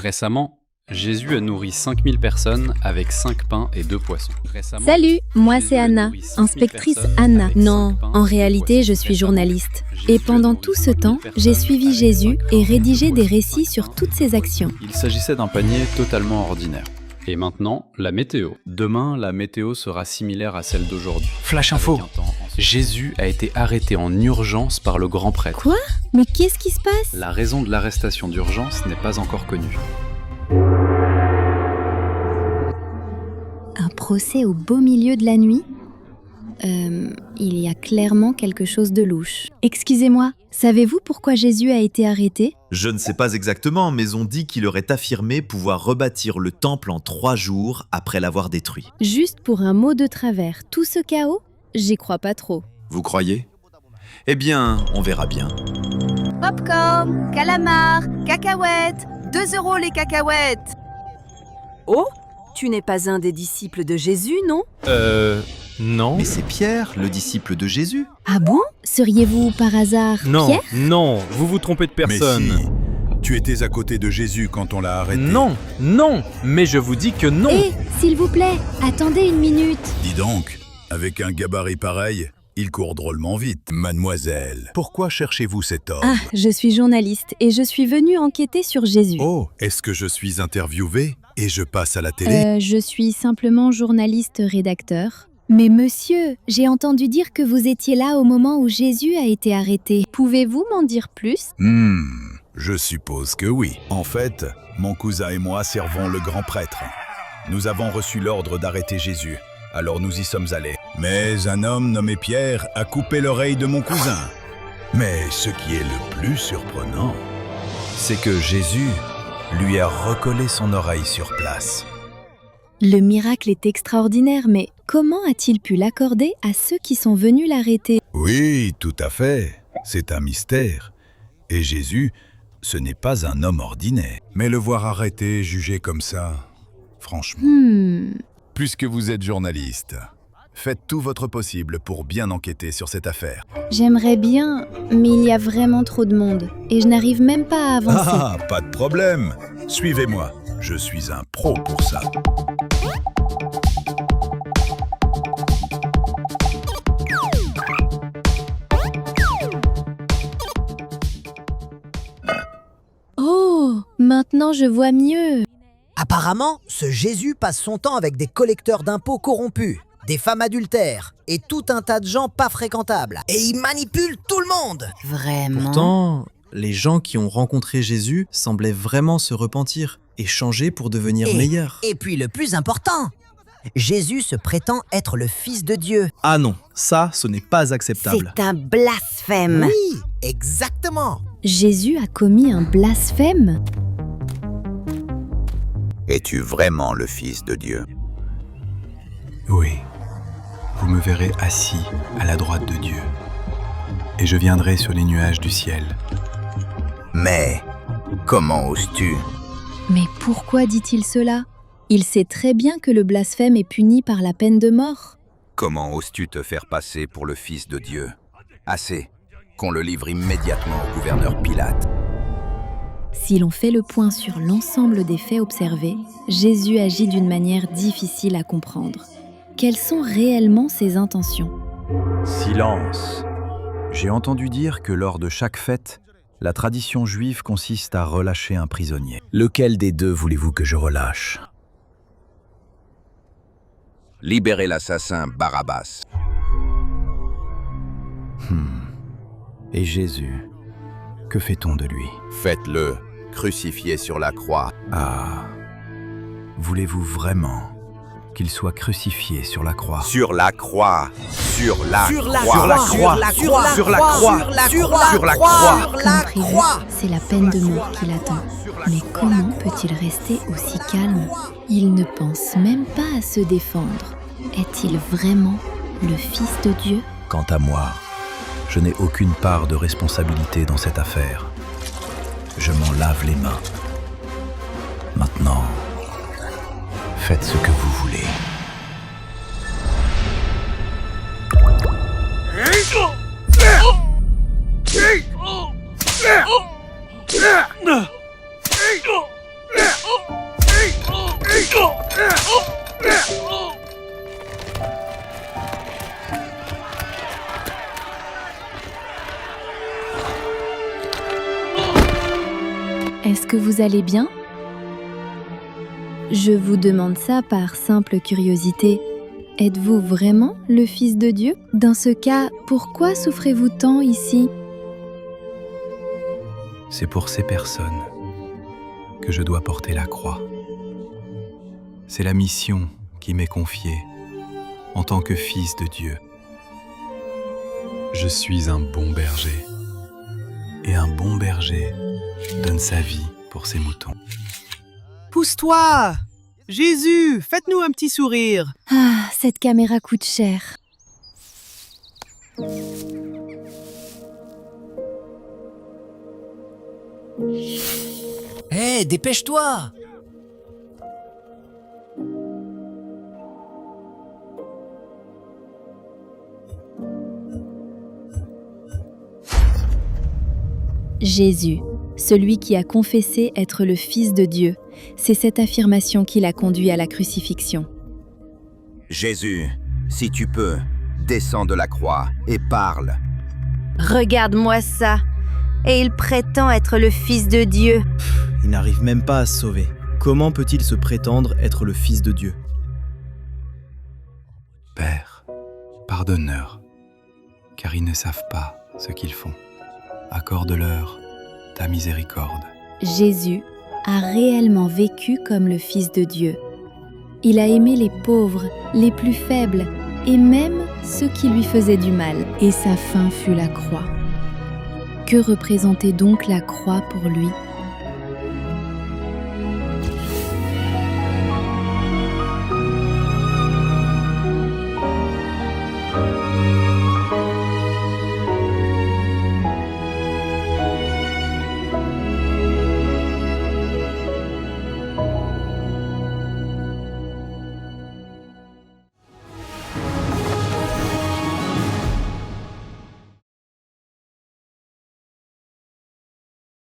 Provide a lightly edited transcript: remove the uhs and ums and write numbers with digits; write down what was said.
Récemment, Jésus a nourri 5000 personnes avec 5 pains et 2 poissons. Salut, moi c'est Anna, inspectrice Anna. Non, en réalité je suis journaliste. Et pendant tout ce temps, j'ai suivi Jésus et rédigé des récits sur toutes ses actions. Il s'agissait d'un panier totalement ordinaire. Et maintenant, la météo. Demain, la météo sera similaire à celle d'aujourd'hui. Flash info. Jésus a été arrêté en urgence par le grand prêtre. Quoi? Mais qu'est-ce qui se passe? La raison de l'arrestation d'urgence n'est pas encore connue. Un procès au beau milieu de la nuit? Il y a clairement quelque chose de louche. Excusez-moi, savez-vous pourquoi Jésus a été arrêté? Je ne sais pas exactement, mais on dit qu'il aurait affirmé pouvoir rebâtir le temple en 3 jours après l'avoir détruit. Juste pour un mot de travers, tout ce chaos? J'y crois pas trop. Vous croyez? Eh bien, on verra bien. Popcorn, calamar, cacahuètes, 2 € les cacahuètes. Oh, tu n'es pas un des disciples de Jésus, non? Non. Mais c'est Pierre, le disciple de Jésus. Ah bon? Seriez-vous par hasard Non, Pierre? non, vous vous trompez de personne. Mais si, tu étais à côté de Jésus quand on l'a arrêté. Non, non, mais je vous dis que non. Hé, s'il vous plaît, attendez une minute. Dis donc, avec un gabarit pareil, il court drôlement vite. Mademoiselle, pourquoi cherchez-vous cet homme? Ah, je suis journaliste et je suis venue enquêter sur Jésus. Oh, est-ce que je suis interviewé et je passe à la télé? Je suis simplement journaliste-rédacteur. Mais monsieur, j'ai entendu dire que vous étiez là au moment où Jésus a été arrêté. Pouvez-vous m'en dire plus? Je suppose que oui. En fait, mon cousin et moi servons le grand prêtre. Nous avons reçu l'ordre d'arrêter Jésus, alors nous y sommes allés. Mais un homme nommé Pierre a coupé l'oreille de mon cousin. Mais ce qui est le plus surprenant, c'est que Jésus lui a recollé son oreille sur place. Le miracle est extraordinaire, mais comment a-t-il pu l'accorder à ceux qui sont venus l'arrêter? Oui, tout à fait. C'est un mystère. Et Jésus, ce n'est pas un homme ordinaire. Mais le voir arrêté, jugé comme ça, franchement. Puisque vous êtes journaliste, faites tout votre possible pour bien enquêter sur cette affaire. J'aimerais bien, mais il y a vraiment trop de monde et je n'arrive même pas à avancer. Ah, pas de problème. Suivez-moi. Je suis un pro pour ça. Oh, maintenant je vois mieux. Apparemment, ce Jésus passe son temps avec des collecteurs d'impôts corrompus, des femmes adultères et tout un tas de gens pas fréquentables. Et il manipule tout le monde. Vraiment? Pourtant, les gens qui ont rencontré Jésus semblaient vraiment se repentir et changer pour devenir meilleurs. Et puis le plus important, Jésus se prétend être le Fils de Dieu. Ah non, ça, ce n'est pas acceptable. C'est un blasphème. Oui, exactement. Jésus a commis un blasphème? Es-tu vraiment le Fils de Dieu? Oui, vous me verrez assis à la droite de Dieu, et je viendrai sur les nuages du ciel. Mais comment oses-tu? Mais pourquoi dit-il cela? Il sait très bien que le blasphème est puni par la peine de mort. Comment oses-tu te faire passer pour le Fils de Dieu? Assez, qu'on le livre immédiatement au gouverneur Pilate. Si l'on fait le point sur l'ensemble des faits observés, Jésus agit d'une manière difficile à comprendre. Quelles sont réellement ses intentions? Silence. J'ai entendu dire que lors de chaque fête, la tradition juive consiste à relâcher un prisonnier. Lequel des deux voulez-vous que je relâche? Libérez l'assassin Barabbas. Et Jésus, que fait-on de lui? Faites-le crucifier sur la croix. Ah, voulez-vous vraiment qu'il soit crucifié sur la croix? Sur la croix. Sur la croix. Sur la croix. Sur la croix. Sur la croix. Comme prévu, c'est la peine de mort qui l'attend. Mais comment peut-il rester aussi calme? Il ne pense même pas à se défendre. Est-il vraiment le Fils de Dieu? Quant à moi, je n'ai aucune part de responsabilité dans cette affaire. Je m'en lave les mains. Maintenant, faites ce que vous voulez. Est-ce que vous allez bien? Je vous demande ça par simple curiosité. Êtes-vous vraiment le Fils de Dieu? Dans ce cas, pourquoi souffrez-vous tant ici? C'est pour ces personnes que je dois porter la croix. C'est la mission qui m'est confiée en tant que Fils de Dieu. Je suis un bon berger. Et un bon berger donne sa vie pour ses moutons. Pousse-toi! Jésus, faites-nous un petit sourire. Ah, cette caméra coûte cher. Hé, dépêche-toi! Jésus, celui qui a confessé être le Fils de Dieu, c'est cette affirmation qui l'a conduit à la crucifixion. Jésus, si tu peux, descends de la croix et parle. Regarde-moi ça. Et il prétend être le Fils de Dieu. Il n'arrive même pas à se sauver. Comment peut-il se prétendre être le Fils de Dieu? Père, pardonne-leur, car ils ne savent pas ce qu'ils font. Accorde-leur ta miséricorde. Jésus a réellement vécu comme le Fils de Dieu. Il a aimé les pauvres, les plus faibles, et même ceux qui lui faisaient du mal. Et sa fin fut la croix. Que représentait donc la croix pour lui ?